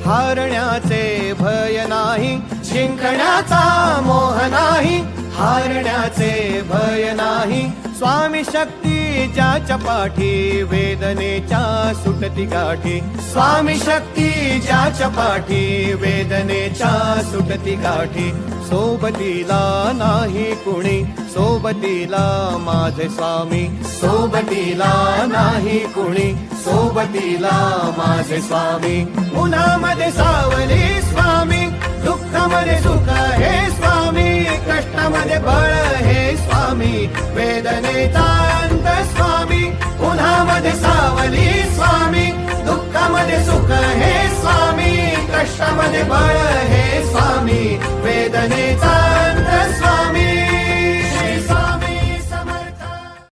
हारण्याचे भय नाही, जिंकण्याचा मोह नाही, हारण्याचे भय नाही. स्वामी शक्ती ज्याच्या पाठी, वेदनेच्या सुटती गाठी. स्वामी शक्ती ज्याच्या पाठी, वेदनेच्या सुटती गाठी. सोबतीला नाही कुणी, सोबतीला माझे स्वामी. सोबतीला नाही कुणी, सोबतीला माझे स्वामी. उन्हामध्ये सावली स्वामी, दुःखामध्ये सुख हे स्वामी, कष्टामध्ये बळ हे स्वामी, वेदनेचा अंत स्वामी. उन्हामध्ये सावली स्वामी, दुःखामध्ये सुख हे स्वामी, कष्टामध्ये बळ हे स्वामी, वेदनेचा अंत स्वामी.